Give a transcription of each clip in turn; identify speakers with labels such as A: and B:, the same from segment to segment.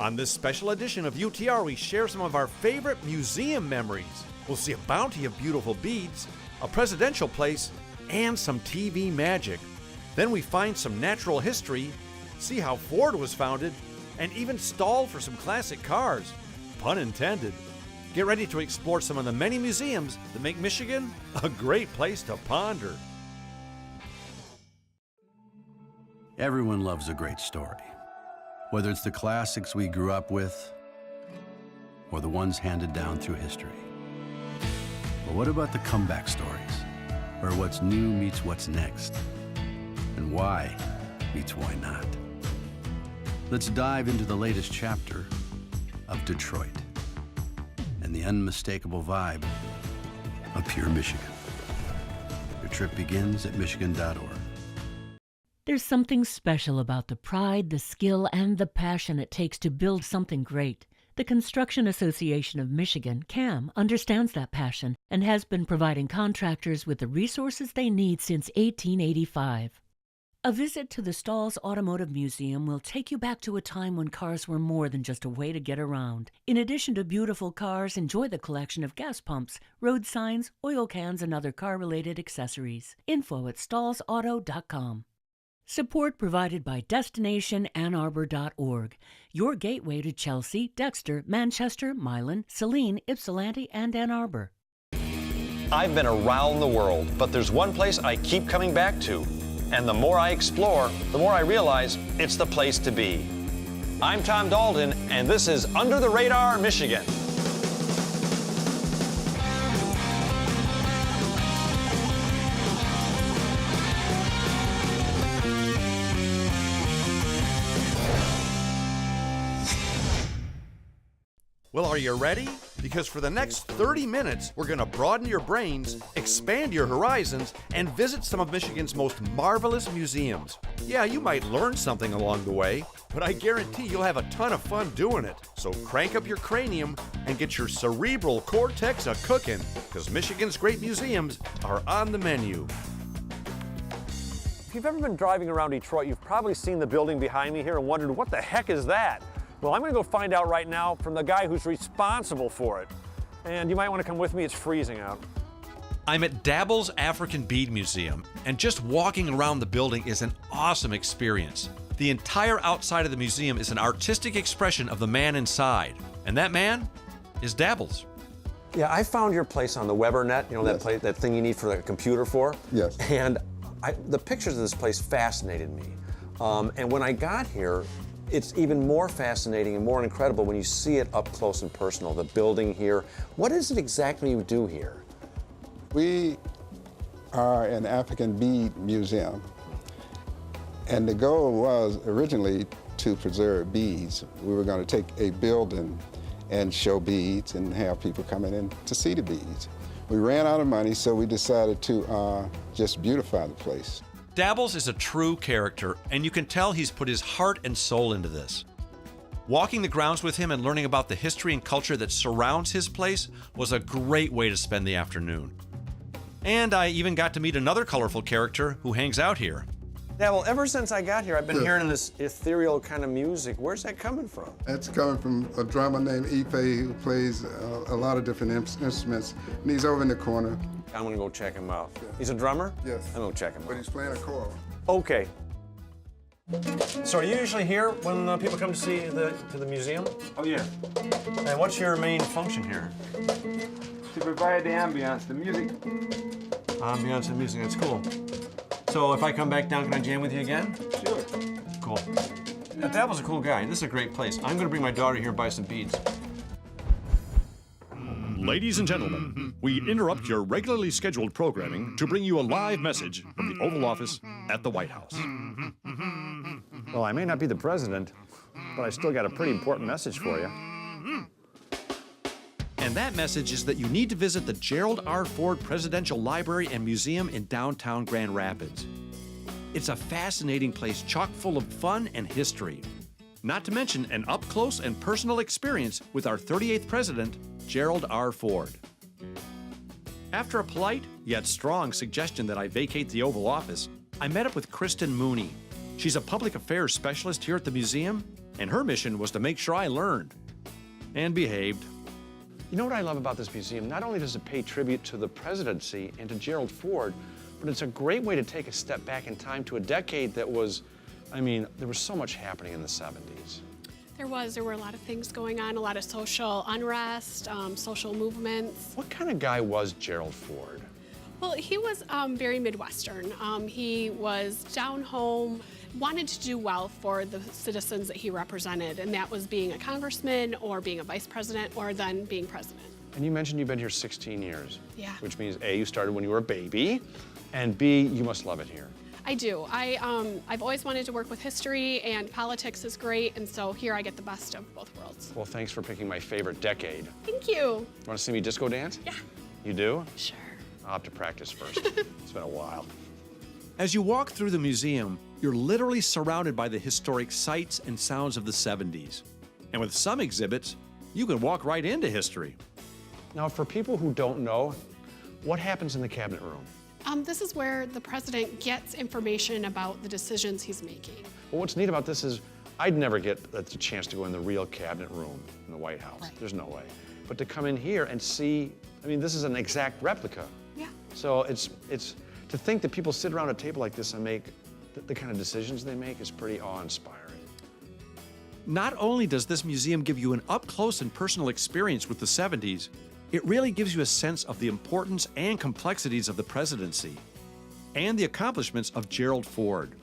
A: On this special edition of UTR, we share some of our favorite museum memories. We'll see a bounty of beautiful beads, a presidential place, and some TV magic. Then we find some natural history, see how Ford was founded, and even stall for some classic cars. Pun intended. Get ready to explore some of the many museums that make Michigan a great place to ponder.
B: Everyone loves a great story, whether it's the classics we grew up with or the ones handed down through history. But what about the comeback stories, where what's new meets what's next, and why meets why not? Let's dive into the latest chapter of Detroit and the unmistakable vibe of pure Michigan. Your trip begins at michigan.org.
C: There's something special about the pride, the skill, and the passion it takes to build something great. The Construction Association of Michigan, CAM, understands that passion and has been providing contractors with the resources they need since 1885. A visit to the Stahl's Automotive Museum will take you back to a time when cars were more than just a way to get around. In addition to beautiful cars, enjoy the collection of gas pumps, road signs, oil cans, and other car-related accessories. Info at stahlsauto.com. Support provided by DestinationAnnArbor.org, your gateway to Chelsea, Dexter, Manchester, Milan, Saline, Ypsilanti, and Ann Arbor.
D: I've been around the world, but there's one place I keep coming back to. And the more I explore, the more I realize it's the place to be. I'm Tom Dalton, and this is Under the Radar, Michigan.
A: Well, are you ready? Because for the next 30 minutes, we're going to broaden your brains, expand your horizons, and visit some of Michigan's most marvelous museums. Yeah, you might learn something along the way, but I guarantee you'll have a ton of fun doing it. So crank up your cranium and get your cerebral cortex a-cooking, because Michigan's great museums are on the menu.
D: If you've ever been driving around Detroit, you've probably seen the building behind me here and wondered, what the heck is that? Well, I'm going to go find out right now from the guy who's responsible for it. And you might want to come with me, it's freezing out.
A: I'm at Dabble's African Bead Museum, and just walking around the building is an awesome experience. The entire outside of the museum is an artistic expression of the man inside, and that man is Dabble's.
D: Yeah, I found your place on the WeberNet, you know, that
E: Yes.
D: place, that thing you need for the computer for.
E: Yes.
D: And the pictures of this place fascinated me. And when I got here, it's even more fascinating and more incredible when you see it up close and personal, the building here. What is it exactly you do here?
E: We are an African bead museum, and the goal was originally to preserve beads. We were going to take a building and show beads and have people coming in to see the beads. We ran out of money, so we decided to just beautify the place.
A: Dabble's is a true character, and you can tell he's put his heart and soul into this. Walking the grounds with him and learning about the history and culture that surrounds his place was a great way to spend the afternoon. And I even got to meet another colorful character who hangs out here.
D: Yeah, well, ever since I got here, I've been hearing this ethereal kind of music. Where's that coming from?
E: That's coming from a drummer named Ipe who plays a lot of different instruments, and he's over in the corner.
D: I'm gonna go check him out. He's a drummer?
E: Yes.
D: I'm gonna check him
E: But
D: out.
E: he's playing a choral.
D: Okay. So are you usually here when people come to see the museum?
F: Oh yeah,
D: And what's your main function here?
F: to provide the ambiance, the music.
D: Ambiance and music, that's cool. So if I come back down, can I jam with you again?
F: Sure.
D: Cool. Dabble's a cool guy. This is a great place. I'm gonna bring my daughter here and buy some beads.
G: Ladies and gentlemen, we interrupt your regularly scheduled programming to bring you a live message from the Oval Office at the White House.
D: Well, I may not be the president, but I still got a pretty important message for you.
A: And that message is that you need to visit the Gerald R. Ford Presidential Library and Museum in downtown Grand Rapids. It's a fascinating place chock full of fun and history. Not to mention an up-close and personal experience with our 38th president, Gerald R. Ford. After a polite yet strong suggestion that I vacate the Oval Office, I met up with Kristen Mooney. She's a public affairs specialist here at the museum, And her mission was to make sure I learned and behaved.
D: You know what I love about this museum? Not only does it pay tribute to the presidency and to Gerald Ford, but it's a great way to take a step back in time to a decade that was, I mean, there was so much happening in the 70s.
H: There were a lot of things going on, a lot of social unrest, social movements.
D: What kind of guy was Gerald Ford?
H: Well, he was very Midwestern. He was down home, wanted to do well for the citizens that he represented, and that was being a congressman or being a vice president or then being president.
D: And you mentioned you've been here 16 years.
H: Yeah.
D: Which means A, you started when you were a baby, and B, you must love it here.
H: I do. I've always wanted to work with history, and politics is great, and so here I get the best of both worlds.
D: Well, thanks for picking my favorite decade.
H: Thank you.
D: Want to see me disco dance?
H: Yeah.
D: You do?
H: Sure.
D: I'll have to practice first. It's been a while.
A: As you walk through the museum, you're literally surrounded by the historic sights and sounds of the 70s. And with some exhibits, you can walk right into history.
D: Now, for people who don't know, what happens in the cabinet room?
H: This is where the president gets information about the decisions he's making.
D: Well, what's neat about this is I'd never get the chance to go in the real cabinet room in the White House.
H: Right.
D: There's no way. But to come in here and see, I mean, this is an exact replica.
H: Yeah.
D: So it's to think that people sit around a table like this and make the kind of decisions they make is pretty awe-inspiring.
A: Not only does this museum give you an up-close and personal experience with the 70s, it really gives you a sense of the importance and complexities of the presidency and the accomplishments of Gerald Ford.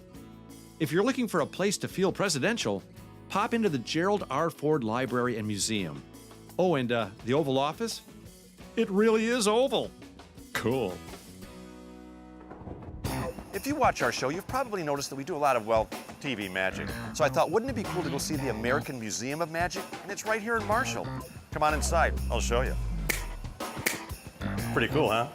A: If you're looking for a place to feel presidential, pop into the Gerald R. Ford Library and Museum. Oh, and the Oval Office? It really is oval. Cool.
I: If you watch our show, you've probably noticed that we do a lot of, well, TV magic. So I thought, wouldn't it be cool to go see the American Museum of Magic? And it's right here in Marshall. Come on inside, I'll show you. Pretty cool, huh?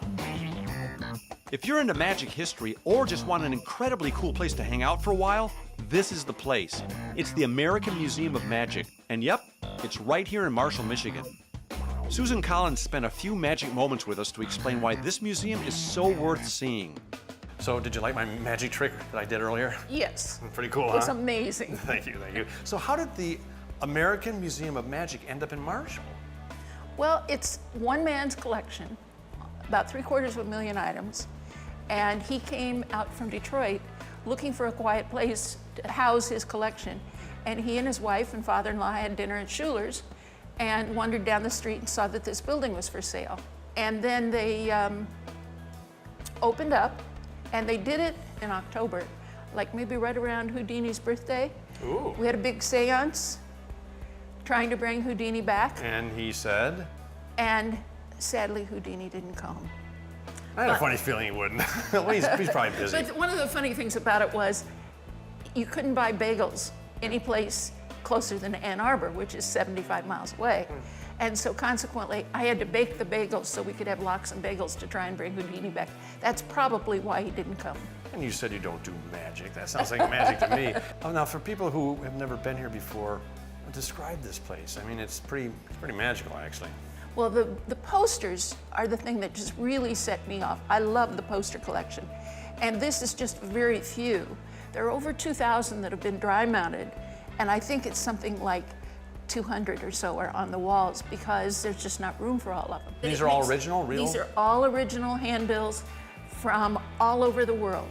A: If you're into magic history or just want an incredibly cool place to hang out for a while, this is the place. It's the American Museum of Magic. And yep, it's right here in Marshall, Michigan. Susan Collins spent a few magic moments with us to explain why this museum is so worth seeing.
I: So did you like my magic trick that I did earlier?
J: Yes.
I: Pretty cool,
J: It was
I: huh?
J: amazing.
I: Thank you, thank you. So how did the American Museum of Magic end up in Marshall?
J: Well, it's one man's collection, about 750,000 items, and he came out from Detroit looking for a quiet place to house his collection. And he and his wife and father-in-law had dinner at Schuler's and wandered down the street and saw that this building was for sale. And then they opened up, and they did it in October, like maybe right around Houdini's birthday.
I: Ooh.
J: We had a big seance trying to bring Houdini back,
I: And he said?
J: and sadly Houdini didn't come.
I: I had a funny feeling he wouldn't. Well, he's probably busy.
J: But one of the funny things about it was you couldn't buy bagels any place closer than Ann Arbor, which is 75 miles away. And so consequently, I had to bake the bagels so we could have lox and bagels to try and bring Houdini back. That's probably why he didn't come.
I: And you said you don't do magic. That sounds like magic to me. Oh, now for people who have never been here before, describe this place. I mean, it's pretty magical, actually.
J: Well, the posters are the thing that just really set me off. I love the poster collection. And this is just very few. There are over 2,000 that have been dry mounted, and I think it's something like 200 or so are on the walls because there's just not room for all of them.
I: These are all original, real?
J: These are all original handbills from all over the world.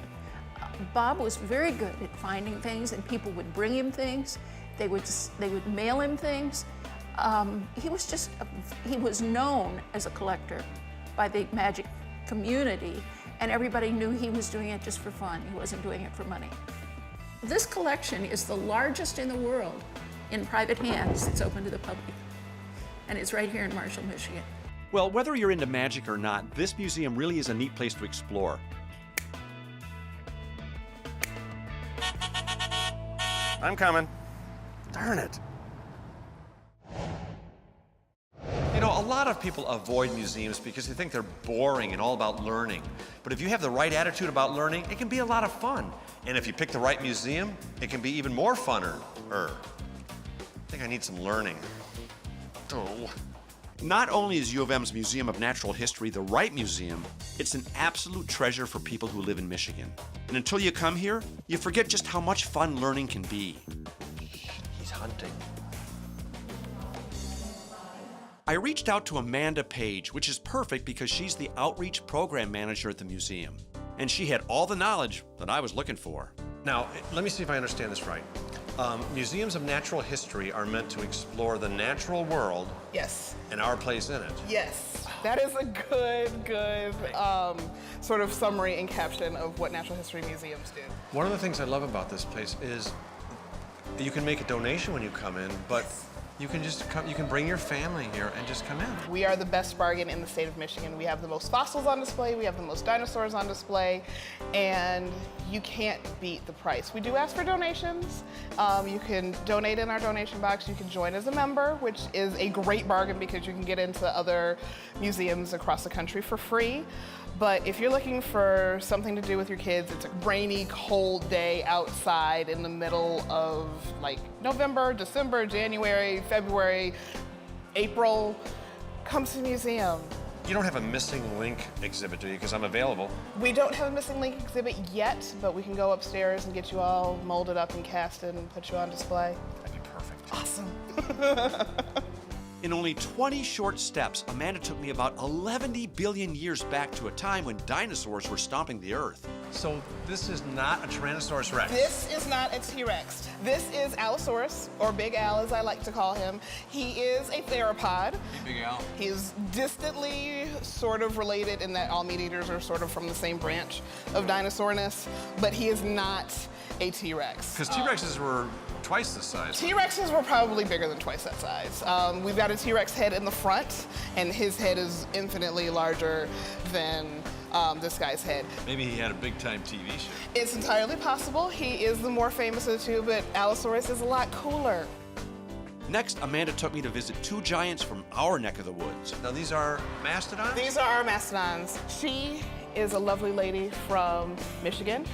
J: Bob was very good at finding things, and people would bring him things. They would mail him things. He was known as a collector by the magic community, and everybody knew he was doing it just for fun. He wasn't doing it for money. This collection is the largest in the world in private hands. It's open to the public, and it's right here in Marshall, Michigan.
A: Well, whether you're into magic or not, this museum really is a neat place to explore.
I: I'm coming. Darn it. You know, a lot of people avoid museums because they think they're boring and all about learning. But if you have the right attitude about learning, it can be a lot of fun. And if you pick the right museum, it can be even more funner. I think I need some learning. Oh.
A: Not only is U of M's Museum of Natural History the right museum, it's an absolute treasure for people who live in Michigan. And until you come here, you forget just how much fun learning can be.
I: He's hunting.
A: I reached out to Amanda Page, which is perfect because she's the outreach program manager at the museum. And she had all the knowledge that I was looking for.
I: Now, let me see if I understand this right. Museums of natural history are meant to explore the natural world.
K: Yes.
I: And our place in it.
K: Yes. That is a good sort of summary and caption of what natural history museums do.
I: One of the things I love about this place is you can make a donation when you come in, but you can just come, you can bring your family here and just come in.
K: We are the best bargain in the state of Michigan. We have the most fossils on display, we have the most dinosaurs on display, and you can't beat the price. We do ask for donations. You can donate in our donation box. You can join as a member, which is a great bargain because you can get into other museums across the country for free. But if you're looking for something to do with your kids, it's a rainy, cold day outside in the middle of like November, December, January, February, April, come to the museum.
I: You don't have a missing link exhibit, do you? Because I'm available.
K: We don't have a missing link exhibit yet, but we can go upstairs and get you all molded up and casted and put you on display.
I: That'd be perfect.
K: Awesome.
A: In only 20 short steps, Amanda took me about 11 billion years back to a time when dinosaurs were stomping the earth.
I: So this is not a Tyrannosaurus Rex?
K: This is not a T-Rex. This is Allosaurus, or Big Al as I like to call him. He is a theropod.
I: Big Al.
K: He's distantly sort of related in that all meat eaters are sort of from the same branch of dinosaurness, but he is not a T-Rex.
I: Because T-Rexes were twice this size.
K: T-Rexes were probably bigger than twice that size. We've got a T-Rex head in the front, and his head is infinitely larger than this guy's head.
I: Maybe he had a big-time TV show.
K: It's entirely possible. He is the more famous of the two, but Allosaurus is a lot cooler.
A: Next, Amanda took me to visit two giants from our neck of the woods.
I: Now these are mastodons?
K: These are our mastodons. She is a lovely lady from Michigan.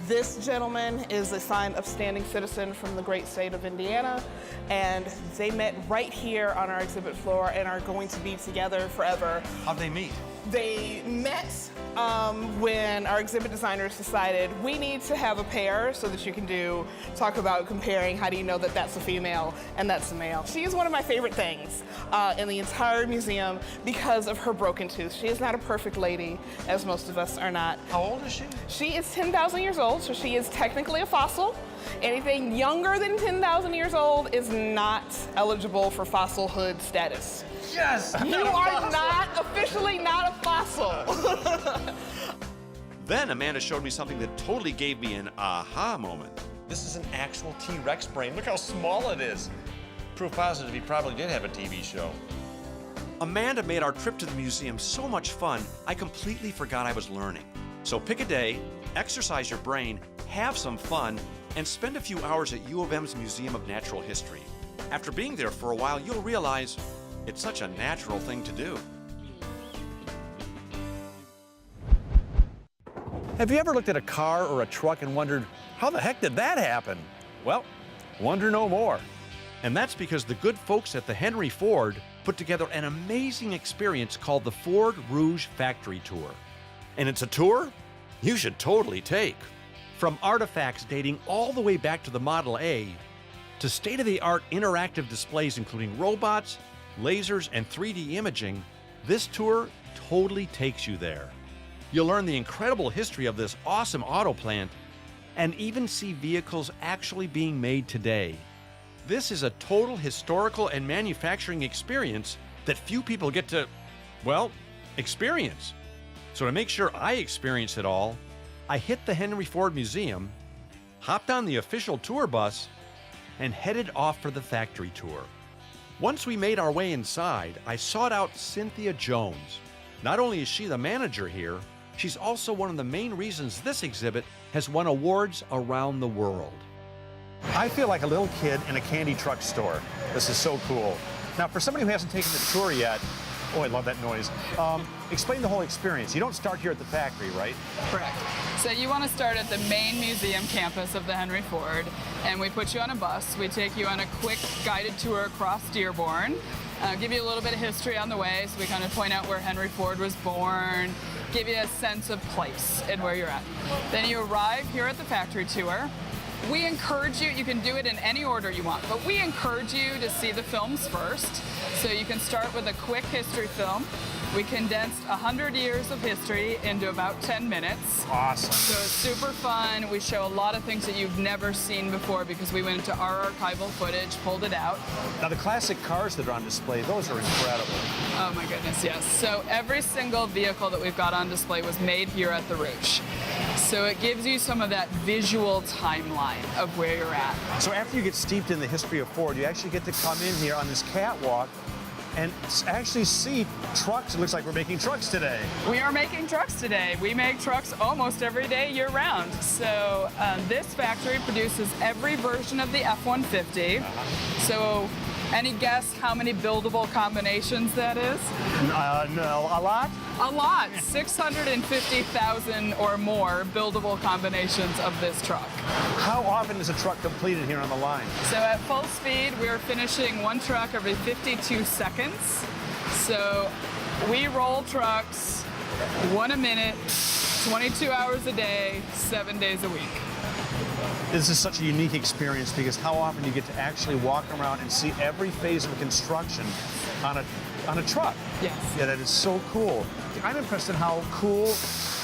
K: This gentleman is a signed upstanding citizen from the great state of Indiana, and they met right here on our exhibit floor and are going to be together forever.
I: How'd they meet?
K: They met when our exhibit designers decided we need to have a pair so that you can talk about comparing how do you know that that's a female and that's a male. She is one of my favorite things in the entire museum because of her broken tooth. She is not a perfect lady, as most of us are not.
I: How old is she?
K: She is 10,000 years old, so she is technically a fossil. Anything younger than 10,000 years old is not eligible for fossilhood status.
I: Yes!
K: You are not, officially not a fossil.
A: Then Amanda showed me something that totally gave me an aha moment.
I: This is an actual T-Rex brain. Look how small it is. Proof positive he probably did have a TV show.
A: Amanda made our trip to the museum so much fun, I completely forgot I was learning. So pick a day, exercise your brain, have some fun, and spend a few hours at U of M's Museum of Natural History. After being there for a while, you'll realize it's such a natural thing to do.
D: Have you ever looked at a car or a truck and wondered, how the heck did that happen? Well, wonder no more.
A: And that's because the good folks at the Henry Ford put together an amazing experience called the Ford Rouge Factory Tour. And it's a tour you should totally take. From artifacts dating all the way back to the Model A, to state-of-the-art interactive displays including robots, lasers, and 3D imaging, this tour totally takes you there. You'll learn the incredible history of this awesome auto plant and even see vehicles actually being made today. This is a total historical and manufacturing experience that few people get to, well, experience. So to make sure I experience it all, I hit the Henry Ford Museum, hopped on the official tour bus, and headed off for the factory tour. Once we made our way inside, I sought out Cynthia Jones. Not only is she the manager here, she's also one of the main reasons this exhibit has won awards around the world.
D: I feel like a little kid in a candy truck store. This is so cool. Now, for somebody who hasn't taken the tour yet, oh, I love that noise. Explain the whole experience. You don't start here at the factory, right?
L: Correct. So you want to start at the main museum campus of the Henry Ford, and we put you on a bus. We take you on a quick guided tour across Dearborn, give you a little bit of history on the way, so we kind of point out where Henry Ford was born, give you a sense of place and where you're at. Then you arrive here at the factory tour. We encourage you, you can do it in any order you want, but we encourage you to see the films first. So you can start with a quick history film. We condensed 100 years of history into about 10 minutes.
D: Awesome.
L: So it's super fun. We show a lot of things that you've never seen before because we went into our archival footage, pulled it out.
D: Now the classic cars that are on display, those are incredible.
L: Oh my goodness, yes. So every single vehicle that we've got on display was made here at the Rouge. So it gives you some of that visual timeline of where you're at.
D: So after you get steeped in the history of Ford, you actually get to come in here on this catwalk and actually see trucks. It looks like we're making trucks today.
L: We are making trucks today. We make trucks almost every day year-round. So this factory produces every version of the F-150. So any guess how many buildable combinations that is?
D: No, a lot?
L: A lot. 650,000 or more buildable combinations of this truck.
D: How often is a truck completed here on the line?
L: So at full speed, we're finishing one truck every 52 seconds. So we roll trucks 1 a minute, 22 hours a day, 7 days a week.
D: This is such a unique experience because how often you get to actually walk around and see every phase of construction on a truck.
L: Yes.
D: Yeah, that is so cool. I'm impressed at how cool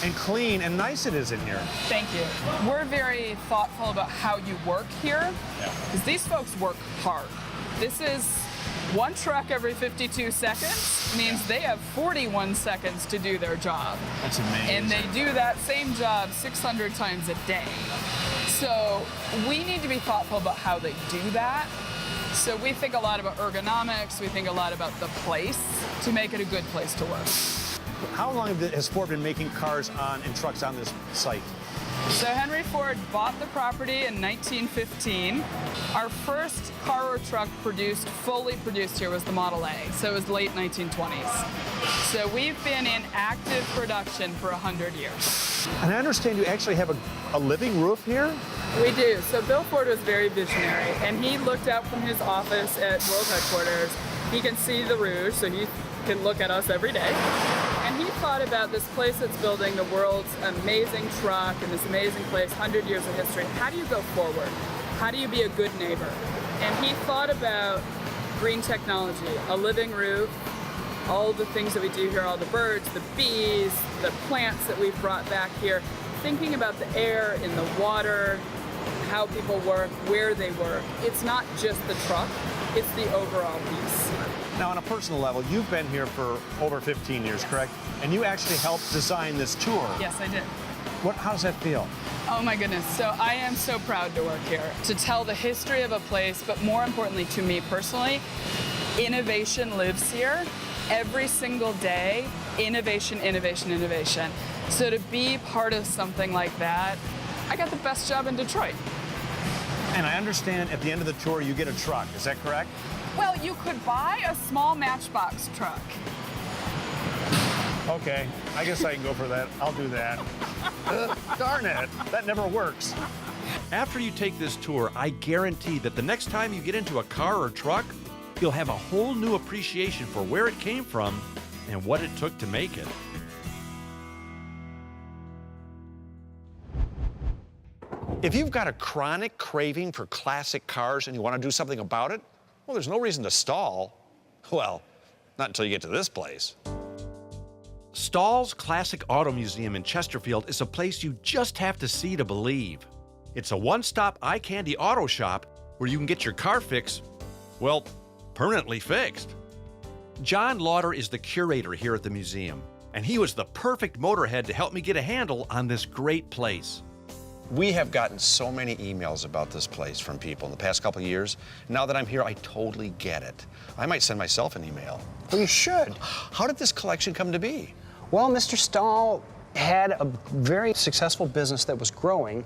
D: and clean and nice it is in here.
L: Thank you. We're very thoughtful about how you work here because these folks work hard. This is one truck every 52 seconds means they have 41 seconds to do their job.
D: That's amazing.
L: And they do that same job 600 times a day. So we need to be thoughtful about how they do that. So we think a lot about ergonomics, we think a lot about the place to make it a good place to work.
D: How long has Ford been making cars and trucks on this site?
L: So Henry Ford bought the property in 1915. Our first car or truck fully produced here was the Model A, so it was late 1920s. So we've been in active production for 100 years.
D: And I understand you actually have a living roof here?
L: We do. So Bill Ford was very visionary, and he looked out from his office at World Headquarters. He can see the Rouge, so he can look at us every day. And he thought about this place that's building the world's amazing truck and this amazing place, 100 years of history. How do you go forward? How do you be a good neighbor? And he thought about green technology, a living roof, all the things that we do here, all the birds, the bees, the plants that we've brought back here, thinking about the air in the water, how people work, where they work. It's not just the truck, it's the overall piece.
D: Now, on a personal level, you've been here for over 15 years, correct? And you actually helped design this tour.
L: Yes, I did.
D: How does that feel?
L: Oh my goodness, so I am so proud to work here, to tell the history of a place, but more importantly to me personally, innovation lives here. Every single day, innovation, innovation, innovation. So to be part of something like that, I got the best job in Detroit.
D: And I understand at the end of the tour you get a truck, is that correct?
L: Well, you could buy a small Matchbox truck.
D: Okay, I guess I can go for that. I'll do that. Darn it, that never works.
A: After you take this tour, I guarantee that the next time you get into a car or truck, you'll have a whole new appreciation for where it came from and what it took to make it.
D: If you've got a chronic craving for classic cars and you want to do something about it, well, there's no reason to stall. Well, not until you get to this place.
A: Stahl's Classic Auto Museum in Chesterfield is a place you just have to see to believe. It's a one-stop eye-candy auto shop where you can get your car fix, well, permanently fixed. John Lauder is the curator here at the museum, and he was the perfect motorhead to help me get a handle on this great place.
I: We have gotten so many emails about this place from people in the past couple of years. Now that I'm here, I totally get it. I might send myself an email.
M: Well, you should.
I: How did this collection come to be?
M: Well, Mr. Stahl had a very successful business that was growing,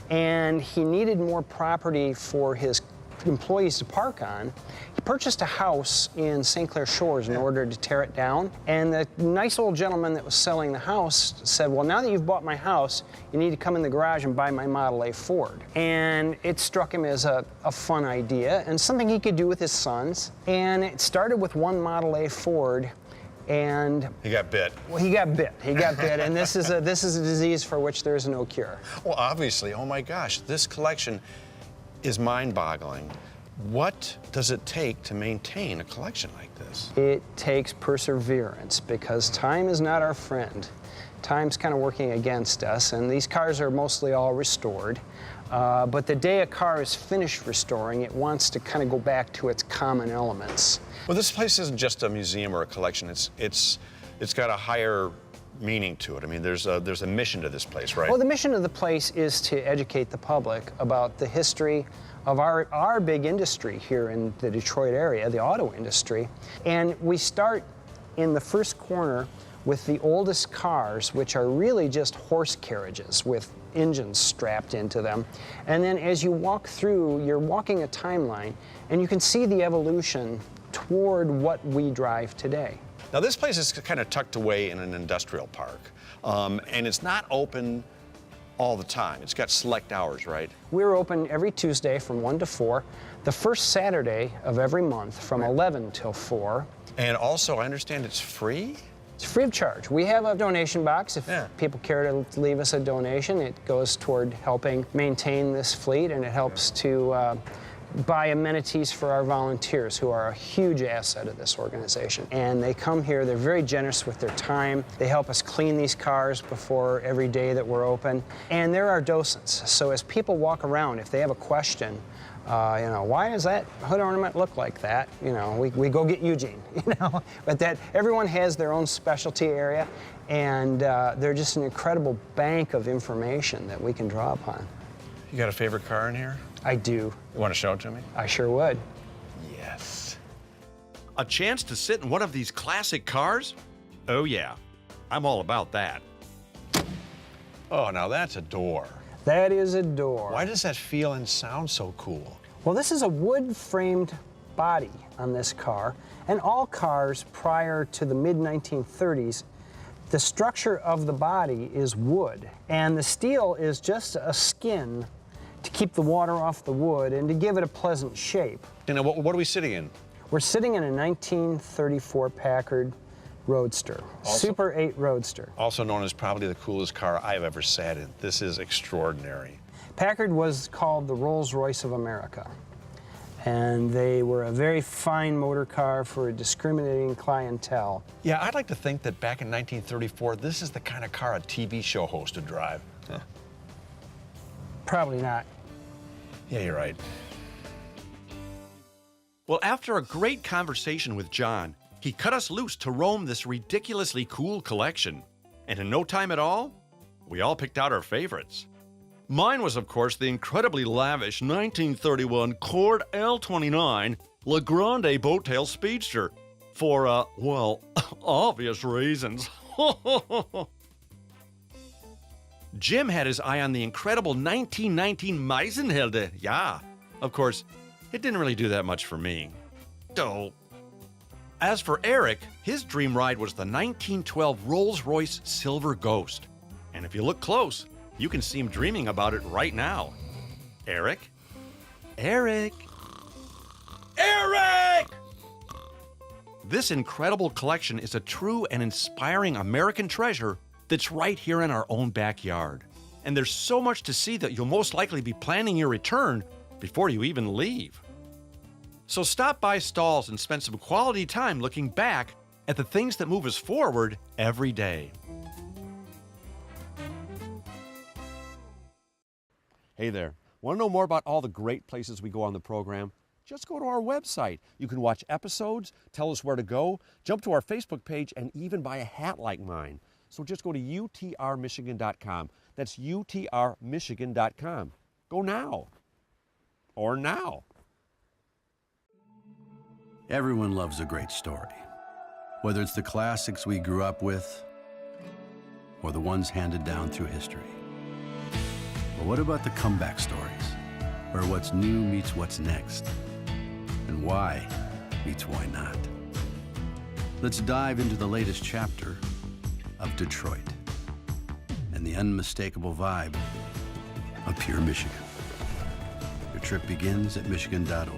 M: and he needed more property for his employees to park on. He purchased a house in St. Clair Shores in order to tear it down, and the nice old gentleman that was selling the house said, well, now that you've bought my house, you need to come in the garage and buy my Model A Ford. And it struck him as a fun idea and something he could do with his sons. And it started with one Model A Ford And
B: He got bit.
M: well, he got bit. He got bit, and this is a disease for which there is no cure.
B: Well, obviously, oh my gosh, this collection is mind-boggling. What does it take to maintain a collection like this?
M: It takes perseverance because time is not our friend. Time's kind of working against us, and these cars are mostly all restored. But the day a car is finished restoring, it wants to kind of go back to its common elements.
B: Well, this place isn't just a museum or a collection. It's got a higher meaning to it. I mean, there's a mission to this place, right?
M: Well, the mission of the place is to educate the public about the history of our big industry here in the Detroit area, the auto industry. And we start in the first corner with the oldest cars, which are really just horse carriages with engines strapped into them. And then as you walk through, you're walking a timeline, and you can see the evolution toward what we drive today.
B: Now, this place is kind of tucked away in an industrial park, and it's not open all the time. It's got select hours, right?
M: We're open every Tuesday from 1 to 4, the first Saturday of every month from 11 till 4.
B: And also, I understand it's free?
M: It's free of charge. We have a donation box. If people care to leave us a donation, it goes toward helping maintain this fleet, and it helps to buy amenities for our volunteers, who are a huge asset of this organization. And they come here, they're very generous with their time. They help us clean these cars before every day that we're open. And they're our docents. So as people walk around, if they have a question, you know, why does that hood ornament look like that? You know, we go get Eugene, you know. But that everyone has their own specialty area, and they're just an incredible bank of information that we can draw upon.
B: You got a favorite car in here?
M: I do.
B: You want to show it to me?
M: I sure would.
B: Yes.
A: A chance to sit in one of these classic cars? Oh yeah, I'm all about that.
B: Oh, now that's a door.
M: That is a door.
B: Why does that feel and sound so cool?
M: Well, this is a wood-framed body on this car, and all cars prior to the mid-1930s, the structure of the body is wood, and the steel is just a skin to keep the water off the wood and to give it a pleasant shape.
B: You know, what are we sitting in?
M: We're sitting in a 1934 Packard Roadster, Super 8 Roadster.
B: Also known as probably the coolest car I've ever sat in. This is extraordinary.
M: Packard was called the Rolls-Royce of America, and they were a very fine motor car for a discriminating clientele.
B: Yeah, I'd like to think that back in 1934, this is the kind of car a TV show host would drive. Huh.
M: Probably not.
B: Yeah, you're right.
A: Well, after a great conversation with John, he cut us loose to roam this ridiculously cool collection. And in no time at all, we all picked out our favorites. Mine was, of course, the incredibly lavish 1931 Cord L29 Le Grande Boattail Speedster for, well, obvious reasons. Jim had his eye on the incredible 1919 Meisenhelde. Yeah, of course, it didn't really do that much for me. Oh. As for Eric, his dream ride was the 1912 Rolls-Royce Silver Ghost. And if you look close, you can see him dreaming about it right now. Eric? Eric? Eric! This incredible collection is a true and inspiring American treasure that's right here in our own backyard. And there's so much to see that you'll most likely be planning your return before you even leave. So stop by Stahl's and spend some quality time looking back at the things that move us forward every day. Hey there. Want to know more about all the great places we go on the program? Just go to our website. You can watch episodes, tell us where to go, jump to our Facebook page, and even buy a hat like mine. So just go to utrmichigan.com. That's utrmichigan.com. Go now. Or now.
B: Everyone loves a great story. Whether it's the classics we grew up with or the ones handed down through history. But what about the comeback stories, where what's new meets what's next, and why meets why not? Let's dive into the latest chapter of Detroit and the unmistakable vibe of pure Michigan. Your trip begins at Michigan.org.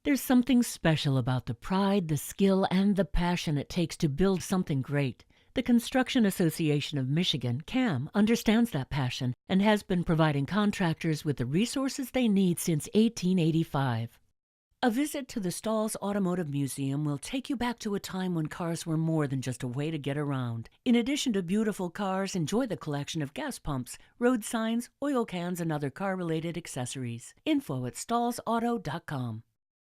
C: There's something special about the pride, the skill, and the passion it takes to build something great. The Construction Association of Michigan, CAM, understands that passion and has been providing contractors with the resources they need since 1885. A visit to the Stahl's Automotive Museum will take you back to a time when cars were more than just a way to get around. In addition to beautiful cars, enjoy the collection of gas pumps, road signs, oil cans, and other car-related accessories. Info at stahlsauto.com.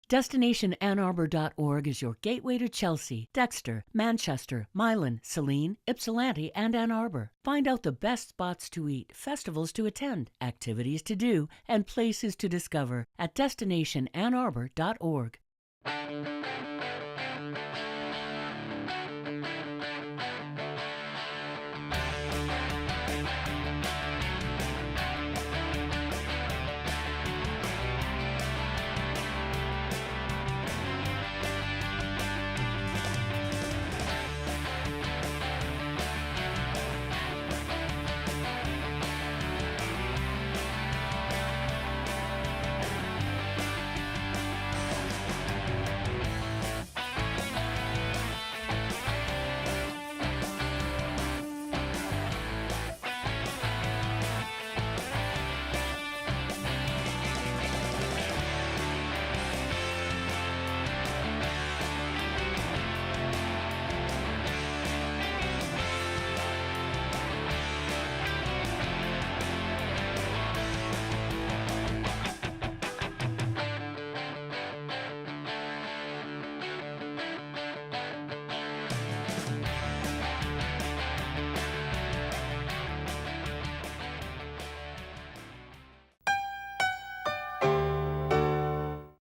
C: DestinationAnnArbor.org is your gateway to Chelsea, Dexter, Manchester, Milan, Saline, Ypsilanti, and Ann Arbor. Find out the best spots to eat, festivals to attend, activities to do, and places to discover at DestinationAnnArbor.org.